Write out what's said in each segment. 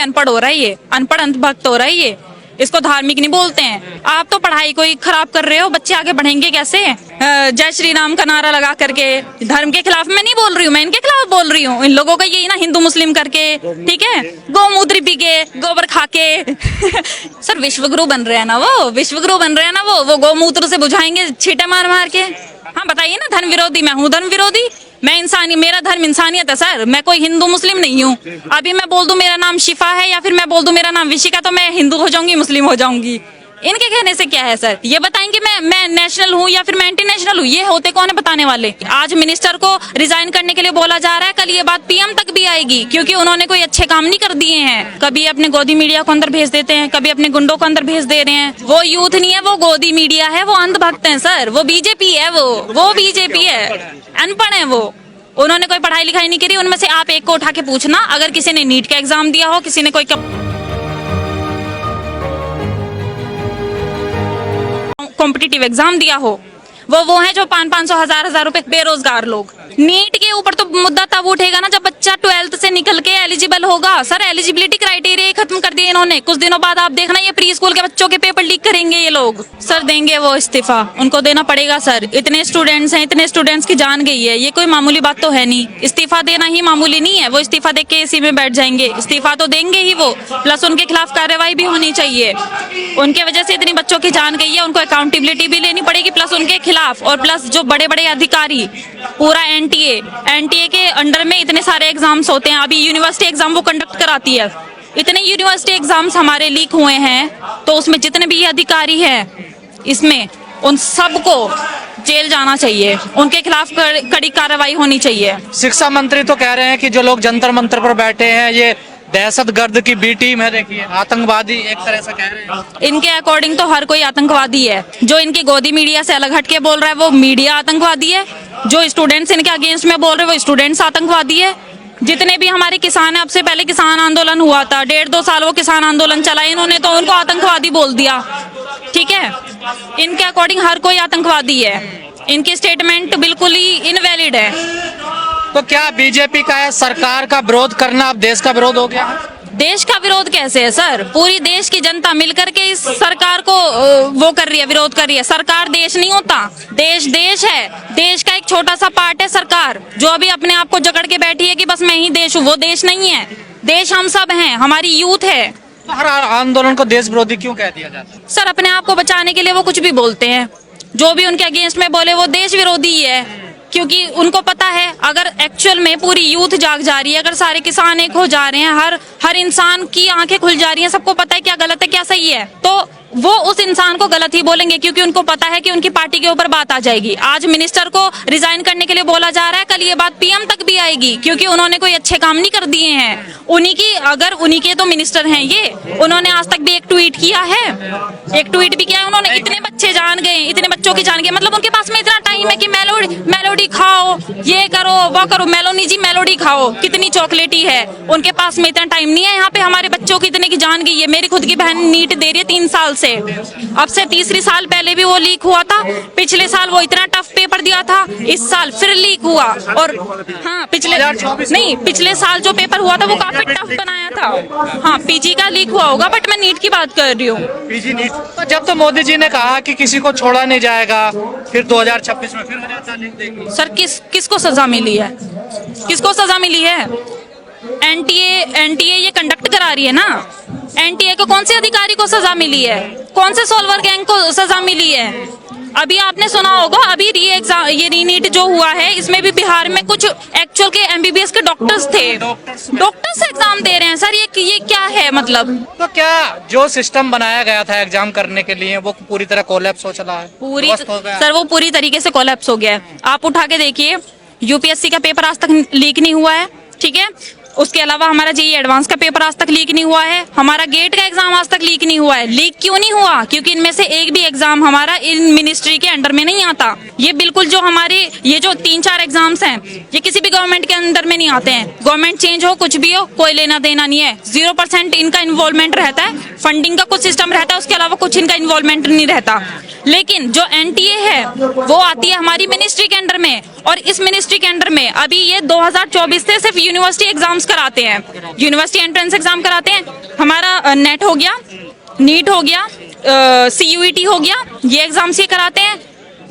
अनपढ़ हो रहा है, ये अनपढ़ अंधभक्त हो रहा है, ये इसको धार्मिक नहीं बोलते हैं। आप तो पढ़ाई को ही खराब कर रहे हो, बच्चे आगे बढ़ेंगे कैसे? जय श्री राम का नारा लगा करके धर्म के खिलाफ मैं नहीं बोल रही हूँ, मैं इनके खिलाफ बोल रही हूँ। इन लोगों का यही ना, हिंदू मुस्लिम करके, ठीक है, गौमूत्र पी के, गोबर खा के सर विश्वगुरु बन रहे हैं ना वो, विश्वगुरु बन रहे हैं ना वो गौमूत्र से बुझाएंगे छींटे मार मार के। हाँ बताइए ना, धर्म विरोधी मैं हूँ, धर्म विरोधी मैं इंसानी, मेरा धर्म इंसानियत है सर, मैं कोई हिंदू मुस्लिम नहीं हूँ। अभी मैं बोल दूं मेरा नाम शिफा है या फिर मैं बोल दूं मेरा नाम विशिका, तो मैं हिंदू हो जाऊंगी, मुस्लिम हो जाऊंगी। इनके कहने से क्या है सर? ये बताएंगे मैं नेशनल हूँ या फिर मैं एंटी नेशनल हूँ? ये होते कौन है बताने वाले? आज मिनिस्टर को रिजाइन करने के लिए बोला जा रहा है, कल ये बात पीएम तक भी आएगी, क्योंकि उन्होंने कोई अच्छे काम नहीं कर दिए हैं। कभी अपने गोदी मीडिया को अंदर भेज देते हैं, कभी अपने गुंडों को अंदर भेज दे रहे हैं। वो यूथ नहीं है, वो गोदी मीडिया है, वो अंधभक्त है सर, वो बीजेपी है, वो बीजेपी है, अनपढ़ है वो। उन्होंने कोई पढ़ाई लिखाई नहीं करी। उनमें से आप एक को उठा के पूछना, अगर किसी ने नीट का एग्जाम दिया हो, किसी ने कोई कॉम्पिटिटिव एग्जाम दिया हो, वो है जो 500 हजार रुपए बेरोजगार लोग। नीट के ऊपर तो मुद्दा तब उठेगा ना जब बच्चा 12th से निकल के एलिजिबल होगा। सर एलिजिबिलिटी क्राइटेरिया खत्म कर दिए इन्होंने। कुछ दिनों बाद आप देखना ये प्री स्कूल के बच्चों के पेपर लीक करेंगे ये लोग। सर देंगे वो इस्तीफा, उनको देना पड़ेगा सर। इतने स्टूडेंट्स हैं, इतने स्टूडेंट्स की जान गई है, ये कोई मामूली बात तो है नहीं। इस्तीफा देना ही मामूली नहीं है। वो इस्तीफा दे के एसी में बैठ जाएंगे, इस्तीफा तो देंगे ही वो, प्लस उनके खिलाफ कार्रवाई भी होनी चाहिए। उनके वजह से इतनी बच्चों की जान गई है, उनको अकाउंटेबिलिटी भी लेनी पड़ेगी, प्लस उनके खिलाफ। और प्लस जो बड़े बड़े अधिकारी, पूरा एनटीए के अंडर में इतने सारे एग्जाम्स होते हैं। अभी यूनिवर्सिटी एग्जाम वो कंडक्ट कराती है, इतने यूनिवर्सिटी एग्जाम्स हमारे लीक हुए हैं, तो उसमें जितने भी अधिकारी हैं इसमें, उन सबको जेल जाना चाहिए, उनके खिलाफ कड़ी कार्रवाई होनी चाहिए। शिक्षा मंत्री तो कह रहे हैं कि जो लोग जंतर मंतर पर बैठे हैं ये दहशतगर्द की बी टीम है, देखिए आतंकवादी एक तरह से कह रहे हैं। इनके अकॉर्डिंग तो हर कोई आतंकवादी है। जो इनकी गोदी मीडिया से अलग हटके बोल रहा है वो मीडिया आतंकवादी है। जो स्टूडेंट्स इनके अगेंस्ट में बोल रहे हैं वो स्टूडेंट्स आतंकवादी है। जितने भी हमारे किसान है, अब से पहले किसान आंदोलन हुआ था, 1.5-2 साल वो किसान आंदोलन चला, इन्होंने तो उनको आतंकवादी बोल दिया। ठीक है, इनके अकॉर्डिंग हर कोई आतंकवादी है। इनकी स्टेटमेंट बिल्कुल ही इनवैलिड है। तो क्या बीजेपी का है सरकार का विरोध करना अब देश का विरोध हो गया? देश का विरोध कैसे है सर? पूरी देश की जनता मिलकर के इस सरकार को वो कर रही है, विरोध कर रही है। सरकार देश नहीं होता, देश देश है। देश का एक छोटा सा पार्ट है सरकार, जो अभी अपने आप को जकड़ के बैठी है कि बस मैं ही देश हूँ। वो देश नहीं है, देश हम सब हैं, हमारी यूथ है। तो हर आंदोलन को देश विरोधी क्यों कह दिया जाता है? सर अपने आप को बचाने के लिए वो कुछ भी बोलते हैं। जो भी उनके अगेंस्ट में बोले वो देश विरोधी ही है, क्योंकि उनको पता है अगर एक्चुअल में पूरी यूथ जाग जा रही है, अगर सारे किसान एक हो जा रहे हैं, हर इंसान की आंखें खुल जा रही हैं, सबको पता है क्या गलत है क्या सही है, तो वो उस इंसान को गलत ही बोलेंगे, क्योंकि उनको पता है कि उनकी पार्टी के ऊपर बात आ जाएगी। आज मिनिस्टर को रिजाइन करने के लिए बोला जा रहा है, कल ये बात पीएम तक भी आएगी, क्योंकि उन्होंने कोई अच्छे काम नहीं कर दिए हैं। उन्हीं के तो मिनिस्टर हैं ये। उन्होंने आज तक भी एक ट्वीट किया है, उन्होंने इतने बच्चे जान गए, इतने बच्चों की जान गए। मतलब उनके पास में इतना टाइम है कि मेलोडी खाओ, ये करो वो करो। मेलोनी जी मेलोडी खाओ, कितनी चॉकलेटी है। उनके पास में इतना टाइम नहीं है। यहाँ पे हमारे बच्चों की इतने की जान गई है। मेरी खुद की बहन नीट दे रही है 3 साल से, अब से 3 साल पहले भी वो लीक हुआ था। पिछले साल वो इतना टफ पेपर दिया था, इस साल फिर लीक हुआ। और हाँ पिछले साल जो पेपर हुआ था वो काफी टफ बनाया था। हाँ पीजी का लीक हुआ होगा, बट मैं नीट की बात कर रही हूँ। पीजी नीट तो जब तो मोदी जी ने कहा कि किसी को छोड़ा नहीं जाएगा, फिर 2026 में फिर हो जाता है। सर किसको सजा मिली है? किसको सजा मिली है? एनटीए ये कंडक्ट करा रही है ना। एनटीए को कौन से अधिकारी को सजा मिली है? कौन से सोल्वर गैंग को सजा मिली है? अभी आपने सुना होगा, अभी ये रीनीट जो हुआ है, इसमें भी बिहार में कुछ एक्चुअल के एमबीबीएस के डॉक्टर्स थे, डॉक्टर्स एग्जाम दे रहे हैं। सर ये क्या है मतलब? तो क्या जो सिस्टम बनाया गया था एग्जाम करने के लिए वो पूरी तरह कोलैप्स हो चला है? सर वो पूरी तरीके से कोलैप्स हो गया है। आप उठा के देखिए, यूपीएससी का पेपर आज तक लीक नहीं हुआ है, ठीक है। उसके अलावा हमारा जेईई एडवांस का पेपर आज तक लीक नहीं हुआ है। हमारा गेट का एग्जाम आज तक लीक नहीं हुआ है। लीक क्यों नहीं हुआ? क्योंकि इनमें से एक भी एग्जाम हमारा इन मिनिस्ट्री के अंडर में नहीं आता। ये बिल्कुल जो हमारे ये जो 3-4 एग्जाम्स हैं, ये किसी भी गवर्नमेंट के अंडर में नहीं आते हैं। गवर्नमेंट चेंज हो, कुछ भी हो, कोई लेना देना नहीं है। 0% इनका इन्वॉल्वमेंट रहता है। फंडिंग का कुछ सिस्टम रहता है, उसके अलावा कुछ इनका इन्वॉल्वमेंट नहीं रहता। लेकिन जो एनटीए है वो आती है हमारी मिनिस्ट्री के अंडर में, और इस मिनिस्ट्री के अंडर में अभी ये 2024 से सिर्फ यूनिवर्सिटी एग्जाम्स कराते हैं, यूनिवर्सिटी एंट्रेंस एग्जाम कराते हैं। हमारा नेट हो गया, नीट हो गया, CUET हो गया, ये एग्जाम्स ये कराते हैं।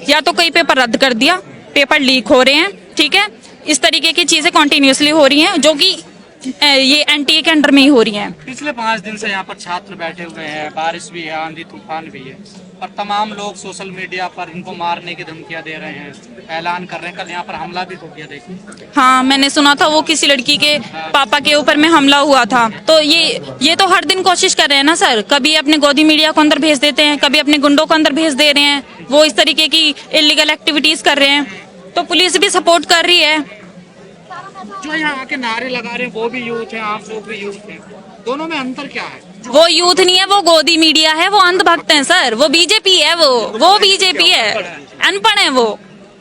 या तो कोई पेपर रद्द कर दिया, पेपर लीक हो रहे हैं, ठीक है, इस तरीके की चीजें कंटिन्यूअसली हो रही हैं, जो कि ये NTA के अंडर में ही हो रही हैं। पिछले 5 दिन से यहाँ पर छात्र बैठे हुए हैं, बारिश भी है, आंधी तूफान भी है, और तमाम लोग सोशल मीडिया पर इनको मारने की धमकियां दे रहे हैं, ऐलान कर रहे हैं। कल यहाँ पर हमला भी हो गया, देखिए। हाँ, मैंने सुना था वो किसी लड़की के पापा के ऊपर में हमला हुआ था। तो ये तो हर दिन कोशिश कर रहे हैं ना सर, कभी अपने गोदी मीडिया को अंदर भेज देते हैं, कभी अपने गुंडों को अंदर भेज दे रहे हैं, वो इस तरीके की इलीगल एक्टिविटीज कर रहे हैं, तो पुलिस भी सपोर्ट कर रही है। जो यहाँ के नारे लगा रहे हैं वो भी यूथ है, आप लोग भी यूथ हैं, दोनों में अंतर क्या है? वो यूथ नहीं है, वो गोदी मीडिया है, वो अंधभक्त हैं सर, वो बीजेपी है, वो बीजेपी है, अनपढ़ है वो,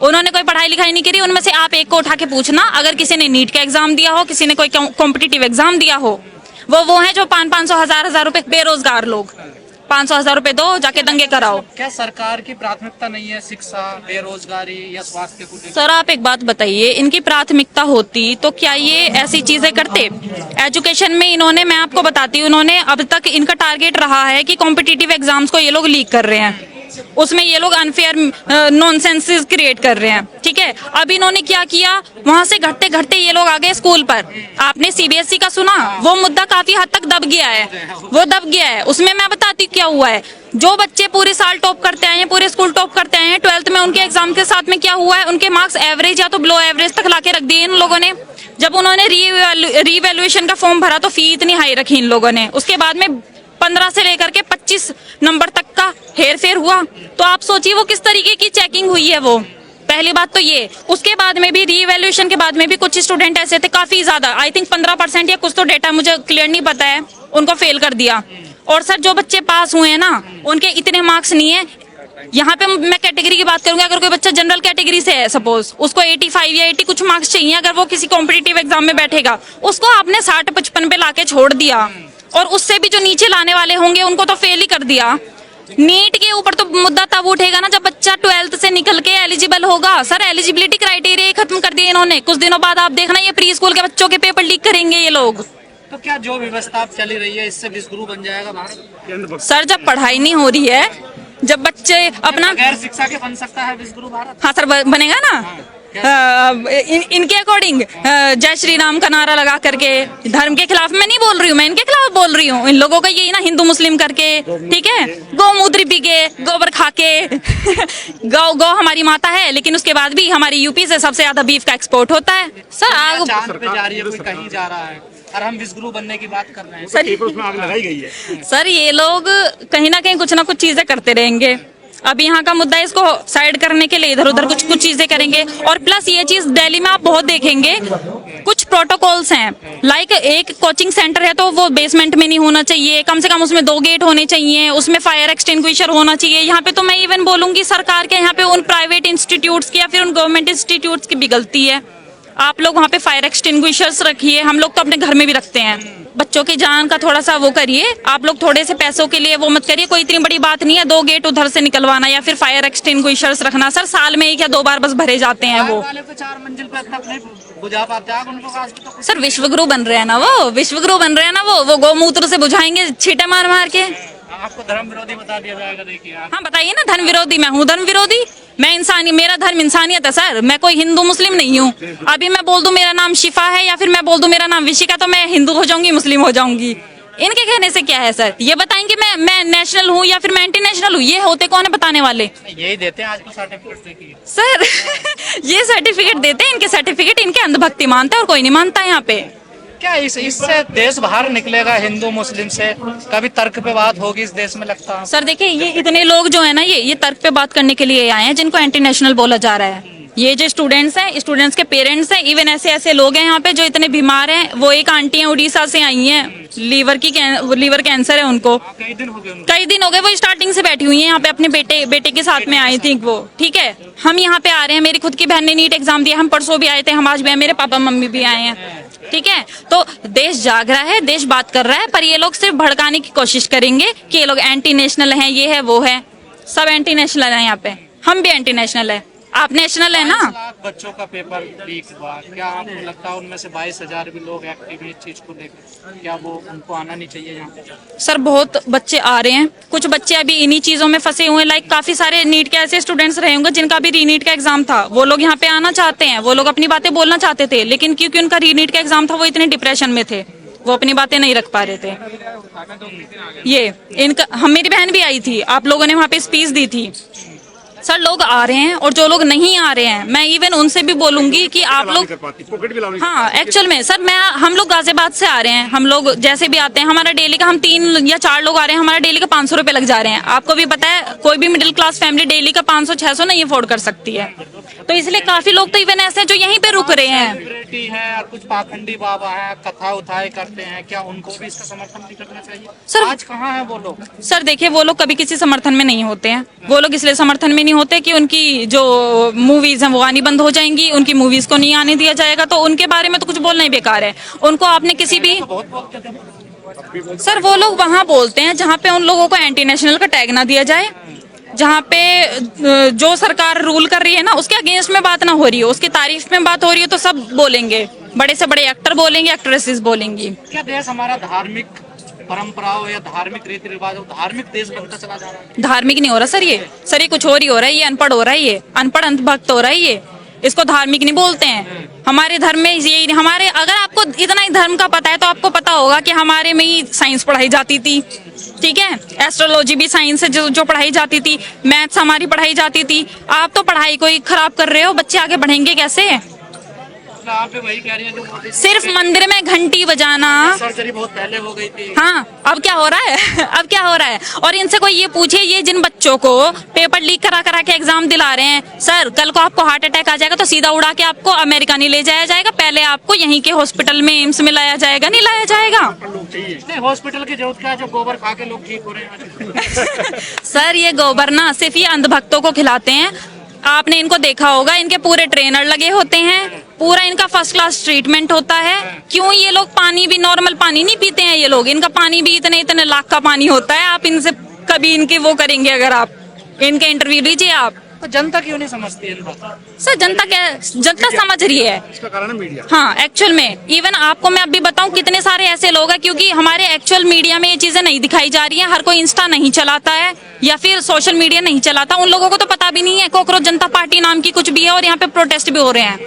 उन्होंने कोई पढ़ाई लिखाई नहीं करी। उनमें से आप एक को उठा के पूछना, अगर किसी ने नीट का एग्जाम दिया हो, किसी ने कोई कॉम्पिटिटिव एग्जाम दिया हो, वो है जो 500-500 हजार रुपए, बेरोजगार लोग 500,000 रुपए दो, जाके दंगे कराओ। क्या सरकार की प्राथमिकता नहीं है शिक्षा, बेरोजगारी या स्वास्थ्य को? सर आप एक बात बताइए, इनकी प्राथमिकता होती तो क्या ये ऐसी चीजें करते? एजुकेशन में इन्होंने, मैं आपको बताती हूँ, इन्होंने अब तक इनका टारगेट रहा है कि कॉम्पिटिटिव एग्जाम्स को ये लोग लीक कर रहे हैं, उसमें ये लोग अनफेयर नॉनसेंसेस क्रिएट कर रहे हैं, ठीक है। अब इन्होंने क्या किया, वहां से घटते घटते ये लोग आ गए स्कूल पर। आपने CBSE का सुना, वो मुद्दा काफी हद तक दब गया है, वो दब गया है। उसमें मैं बताती हूँ क्या हुआ है। जो बच्चे पूरे साल टॉप करते आए हैं, पूरे स्कूल टॉप करते आए हैं, 12th में उनके एग्जाम के साथ में क्या हुआ है, उनके मार्क्स एवरेज या तो बिलो एवरेज तक लाके रख दिए इन लोगों ने। जब उन्होंने रीवैल्यूएशन का फॉर्म भरा तो फी इतनी हाई रखी इन लोगों ने, उसके बाद में 15 से लेकर के 25 नंबर तक का हेर फेर हुआ। तो आप सोचिए वो किस तरीके की चेकिंग हुई है। वो पहली बात तो ये, उसके बाद में भी रीवैल्यूएशन के बाद में भी कुछ स्टूडेंट ऐसे थे, काफी ज्यादा, आई थिंक 15% या कुछ तो डेटा मुझे क्लियर नहीं पता है, उनको फेल कर दिया। और सर जो बच्चे पास हुए हैं ना, उनके इतने मार्क्स नहीं है। यहाँ पे मैं कैटेगरी की बात करूंगी, अगर कोई बच्चा जनरल कैटेगरी से है, सपोज उसको 85 या 80 कुछ मार्क्स चाहिए, अगर वो किसी कॉम्पिटिटिव एग्जाम में बैठेगा, उसको आपने 60-55 पे लाके छोड़ दिया, और उससे भी जो नीचे लाने वाले होंगे उनको तो फेल ही कर दिया। नीट के ऊपर तो मुद्दा तब उठेगा ना जब बच्चा 12th से निकल के एलिजिबल होगा। सर एलिजिबिलिटी क्राइटेरिया खत्म कर दिए इन्होंने। कुछ दिनों बाद आप देखना ये प्री स्कूल के बच्चों के पेपर लीक करेंगे ये लोग। तो क्या जो व्यवस्था अब चली रही है इससे विश्वगुरु बन जाएगा भारत? सर जब पढ़ाई नहीं हो रही है, जब बच्चे अपना बगैर शिक्षा के बन सकता है विश्वगुरु भारत? हाँ सर बनेगा ना। इनके अकॉर्डिंग जय श्री राम का नारा लगा करके, धर्म के खिलाफ मैं नहीं बोल रही हूँ, मैं इनके खिलाफ बोल रही हूँ। इन लोगों का यही ना, हिंदू मुस्लिम करके, ठीक है, गौमूत्र पी के, गोबर खा के गौ हमारी माता है, लेकिन उसके बाद भी हमारी यूपी से सबसे ज्यादा बीफ का एक्सपोर्ट होता है। सर आग चांद पे जा रही है, कोई कहीं जा रहा है, और हम विश्वगुरु बनने की बात कर रहे हैं। सर उसमें आग लगाई गई है। सर ये लोग कहीं ना कहीं कुछ ना कुछ चीजें करते रहेंगे। अब यहाँ का मुद्दा, इसको साइड करने के लिए इधर उधर कुछ चीजें करेंगे। और प्लस ये चीज दिल्ली में आप बहुत देखेंगे, कुछ प्रोटोकॉल्स हैं, लाइक एक कोचिंग सेंटर है तो वो बेसमेंट में नहीं होना चाहिए, कम से कम उसमें 2 गेट होने चाहिए, उसमें फायर एक्सटिंग्विशर होना चाहिए। यहाँ पे तो मैं इवन बोलूंगी सरकार के, यहाँ पे उन प्राइवेट इंस्टीट्यूट्स की या फिर उन गवर्नमेंट इंस्टीट्यूट्स की भी गलती है। आप लोग वहाँ पे फायर एक्सटिंग्विशर्स रखिए, हम लोग तो अपने घर में भी रखते हैं। बच्चों की जान का थोड़ा सा वो करिए, आप लोग थोड़े से पैसों के लिए वो मत करिए, कोई इतनी बड़ी बात नहीं है 2 गेट उधर से निकलवाना या फिर फायर एक्सटिंग्विशर्स रखना। सर साल में 1 या 2 बार बस भरे जाते हैं वो। वाले पे 4 मंजिल पे तक नहीं बुझा पाते आग, उनको आज तो सर विश्वगुरु बन रहे हैं ना वो, विश्वगुरु बन रहे हैं ना वो गौमूत्र से बुझाएंगे छींटे मार मार के। आपको धर्म विरोधी बता दिया जाएगा, देखिए। हाँ बताइए ना, धर्म विरोधी मैं हूँ, धर्म विरोधी मैं इंसानी, मेरा धर्म इंसानियत है सर, मैं कोई हिंदू मुस्लिम नहीं हूँ। अभी मैं बोल दूं मेरा नाम शिफा है या फिर मैं बोल दूं मेरा नाम विशिका, तो मैं हिंदू हो जाऊंगी, मुस्लिम हो जाऊंगी। इनके कहने से क्या है सर? ये बताएंगे मैं नेशनल हूँ या फिर मैं एंटी नेशनल हूँ, ये होते कौन है बताने वाले? यही देते हैं आजकल सर्टिफिकेट, देखिए सर ये सर्टिफिकेट देते हैं, इनके सर्टिफिकेट इनके अंधभक्ति मानता है और कोई नहीं मानता है यहाँ पे। क्या इससे देश बाहर निकलेगा हिंदू मुस्लिम से? कभी तर्क पे बात होगी इस देश में, लगता है? सर देखिए ये इतने लोग जो है ना, ये तर्क पे बात करने के लिए आए हैं जिनको एंटी नेशनल बोला जा रहा है। ये जो स्टूडेंट्स हैं, स्टूडेंट्स के पेरेंट्स हैं, इवन ऐसे लोग हैं यहाँ पे जो इतने बीमार हैं। वो एक आंटी है उड़ीसा से आई हैं, लीवर कैंसर है उनको, कई दिन हो गए वो स्टार्टिंग से बैठी हुई है यहाँ पे अपने बेटे के साथ में आई थी वो, ठीक है। हम यहाँ पे आ रहे हैं, मेरी खुद की बहन ने नीट एग्जाम दिया, हम परसों भी आए थे, हम आज भी आए, मेरे पापा मम्मी भी आए हैं, ठीक है। तो देश जाग रहा है, देश बात कर रहा है, पर ये लोग सिर्फ भड़काने की कोशिश करेंगे कि ये लोग एंटी नेशनल हैं, ये है वो है। सब एंटी नेशनल है यहाँ पे, हम भी एंटी नेशनल है। आप नेशनल है ना। 22 लाख बच्चों का पेपर लीक हुआ, क्या आपको लगता है उनमें से 22,000 भी लोग एक्टिव हैं इस चीज को लेकर, क्या वो उनको आना नहीं चाहिए यहाँ पे? सर बहुत बच्चे आ रहे हैं, कुछ बच्चे अभी इन्हीं चीजों में फंसे हुए हैं। लाइक काफी सारे नीट के ऐसे स्टूडेंट्स रहे होंगे जिनका भी री नीट का एग्जाम था, वो लोग यहाँ पे आना चाहते हैं, वो लोग अपनी बातें बोलना चाहते थे, लेकिन क्योंकि उनका री नीट का एग्जाम था वो इतने डिप्रेशन में थे, वो अपनी बातें नहीं रख पा रहे थे। ये इनका मेरी बहन भी आई थी, आप लोगों ने वहाँ पे स्पीच दी थी। सर लोग आ रहे हैं और जो लोग नहीं आ रहे हैं मैं इवन उनसे भी बोलूंगी कि आप लोग, हाँ एक्चुअल में सर हम लोग गाजियाबाद से आ रहे हैं, हम लोग जैसे भी आते हैं हमारा डेली का, हम 3 या 4 लोग आ रहे हैं, हमारा डेली का 500 रुपए लग जा रहे हैं। आपको भी पता है कोई भी मिडिल क्लास फैमिली डेली का 500-600 नहीं अफोर्ड कर सकती है, तो इसलिए काफी लोग तो इवन ऐसे हैं जो यहीं पे रुक रहे हैं। सेलिब्रिटी है और कुछ पाखंडी बाबा है, कथा उठाए करते हैं, क्या उनको भी इसका समर्थन नहीं करना चाहिए? सर आज कहाँ है वो लोग? सर देखिए वो लोग कभी किसी समर्थन में नहीं होते हैं, वो लोग इसलिए समर्थन में नहीं होते कि उनकी जो मूवीज हैं वो आनी बंद हो जाएंगी, उनकी मूवीज को नहीं आने दिया जाएगा, तो उनके बारे में तो कुछ बोलना ही बेकार है। उनको आपने किसी भी, सर वो लोग वहाँ बोलते हैं जहाँ पे उन लोगों को एंटी नेशनल का टैग ना दिया जाए, जहाँ पे जो सरकार रूल कर रही है ना उसके अगेंस्ट में बात ना हो रही हो, उसकी तारीफ में बात हो रही है तो सब बोलेंगे, बड़े से बड़े एक्टर बोलेंगे, एक्ट्रेसेस बोलेंगी। क्या देश हमारा धार्मिक परंपराओं या धार्मिक रीति रिवाजों धार्मिक देश बनता चला जा रहा है? धार्मिक नहीं हो रहा सर, ये कुछ और ही हो रहा है, ये अनपढ़ हो रहा है, ये अनपढ़ अंधभक्त हो रहा है, ये इसको धार्मिक नहीं बोलते हैं। हमारे धर्म में ये हमारे, अगर आपको इतना ही धर्म का पता है तो आपको पता होगा कि हमारे में ही साइंस पढ़ाई जाती थी, ठीक है, एस्ट्रोलॉजी भी साइंस है जो पढ़ाई जाती थी, मैथ्स हमारी पढ़ाई जाती थी। आप तो पढ़ाई को ही खराब कर रहे हो, बच्चे आगे बढ़ेंगे कैसे? आप भी वही कह रही हैं जो मोदी सिर्फ मंदिर में घंटी बजाना, सर्जरी बहुत पहले हो गई थी। हाँ अब क्या हो रहा है अब क्या हो रहा है? और इनसे कोई ये पूछे, ये जिन बच्चों को पेपर लीक करा करा के एग्जाम दिला रहे हैं, सर कल को आपको हार्ट अटैक आ जाएगा तो सीधा उड़ा के आपको अमेरिका नहीं ले जाया जाएगा, पहले आपको यहीं के हॉस्पिटल में, एम्स में लाया जाएगा, नहीं लाया जाएगा। नहीं हॉस्पिटल की जरूरत क्या है, जो गोबर खा के लोग ठीक हो रहे हैं। सर ये गोबर ना सिर्फ ये अंधभक्तों को खिलाते हैं, आपने इनको देखा होगा, इनके पूरे ट्रेनर लगे होते हैं, पूरा इनका फर्स्ट क्लास ट्रीटमेंट होता है। क्यों ये लोग पानी भी नॉर्मल पानी नहीं पीते हैं, ये लोग, इनका पानी भी इतने लाख का पानी होता है। आप इनसे कभी इनके वो करेंगे, अगर आप इनके इंटरव्यू लीजिए आप, तो जनता क्यों नहीं समझती है इनको? सर जनता समझ रही है, इसका कारण है मीडिया। हाँ एक्चुअल में इवन आपको मैं अभी बताऊं कितने सारे ऐसे लोग हैं, क्योंकि हमारे एक्चुअल मीडिया में ये चीजें नहीं दिखाई जा रही हैं, हर कोई इंस्टा नहीं चलाता है या फिर सोशल मीडिया नहीं चलाता, उन लोगों को तो पता भी नहीं है कॉकरोच जनता पार्टी नाम की कुछ भी है और यहाँ पे प्रोटेस्ट भी हो रहे हैं।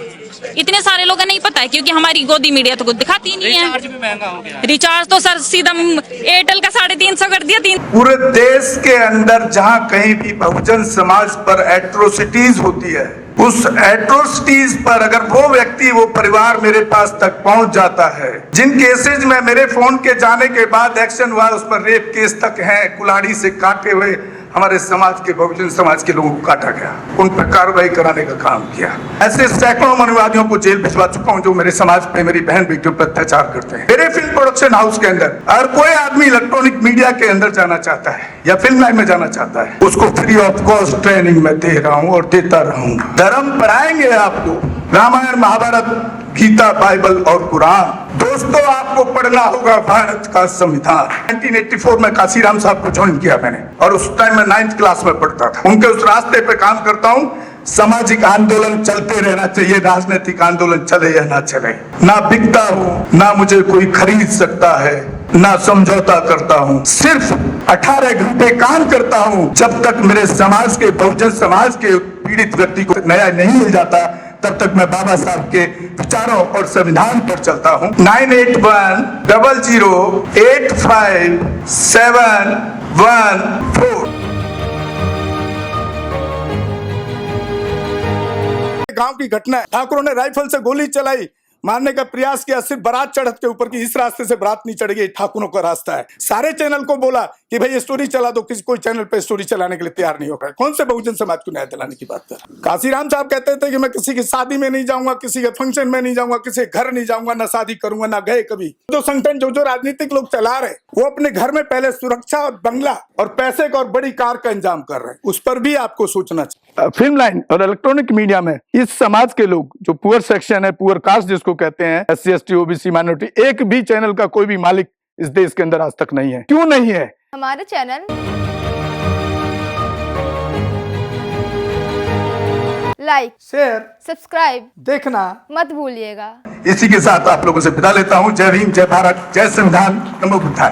इतने सारे लोगों नहीं पता है, क्योंकि हमारी गोदी मीडिया तो कुछ दिखाती नहीं है। रिचार्ज भी महंगा हो गया। रिचार्ज तो सर सीधा एयरटेल का 350 कर दिया। पूरे देश के अंदर जहां कहीं भी बहुजन समाज पर एट्रोसिटीज होती है, उस एट्रोसिटीज पर अगर वो व्यक्ति, वो परिवार मेरे पास तक पहुंच जाता है, जिन केसेज में मेरे फोन के जाने के बाद एक्शन हुआ, उस पर रेप केस तक है, कुल्हाड़ी से काटे हुए हमारे समाज के, बहुजन समाज के लोगों को काटा गया, उन पर कार्रवाई कराने का काम किया। ऐसे सैकड़ों मनुवादियों को जेल भिजवा चुका हूं जो मेरे समाज पे, मेरी बहन बेटियों पर अत्याचार करते हैं। मेरे फिल्म प्रोडक्शन हाउस के अंदर अगर कोई आदमी इलेक्ट्रॉनिक मीडिया के अंदर जाना चाहता है या फिल्म लाइन में जाना चाहता है, उसको फ्री ऑफ कॉस्ट ट्रेनिंग में दे रहा हूँ और देता रहूंगा। धर्म पढ़ाएंगे आपको, रामायण, महाभारत, गीता, बाइबल और कुरान। दोस्तों आपको पढ़ना होगा भारत का संविधान। 1984 में काशीराम साहब को ज्वाइन किया मैंने, और उस टाइम मैं 9th क्लास में पढ़ता था। उनके उस रास्ते पे काम करता हूँ। सामाजिक आंदोलन चलते रहना चाहिए, राजनीतिक आंदोलन चले या ना चले। ना बिकता हूँ, ना मुझे कोई खरीद सकता है, ना समझौता करता हूँ, सिर्फ 18 घंटे काम करता हूँ। जब तक मेरे समाज के, बहुजन समाज के पीड़ित व्यक्ति को न्याय नहीं मिल जाता, तब तक मैं बाबा साहब के विचारों और संविधान पर चलता हूँ। 9810085714। गांव की घटना है, ठाकुरों ने राइफल से गोली चलाई, मारने का प्रयास किया, सिर्फ बारात चढ़त के ऊपर की, इस रास्ते से बारात नहीं चढ़ेगी, ठाकुरों का रास्ता है। सारे चैनल को बोला कि भाई स्टोरी चला दो, किसी कोई चैनल पे स्टोरी चलाने के लिए तैयार नहीं होगा। कौन से बहुजन समाज को न्याय दिलाने की बात कर? काशीराम साहब कहते थे कि मैं किसी की शादी में नहीं जाऊंगा, किसी के फंक्शन में नहीं जाऊंगा, किसी घर नहीं जाऊंगा, ना शादी करूंगा, ना गए कभी। जो संगठन, जो राजनीतिक लोग चला रहे, वो अपने घर में पहले सुरक्षा और बंगला और पैसे का और बड़ी कार का इंतजाम कर रहे हैं, उस पर भी आपको सोचना चाहिए। फिल्म लाइन और इलेक्ट्रॉनिक मीडिया में इस समाज के लोग, जो पुअर सेक्शन है, पुअर कास्ट जिसको कहते हैं, SC ST OBC माइनॉरिटी, एक भी चैनल का कोई भी मालिक इस देश के अंदर आज तक नहीं है। क्यों नहीं है? हमारा चैनल लाइक, शेयर, सब्सक्राइब देखना मत भूलिएगा। इसी के साथ आप लोगों से विदा लेता हूं। जय भीम, जय भारत, जय संविधान, नमो बुद्धाय।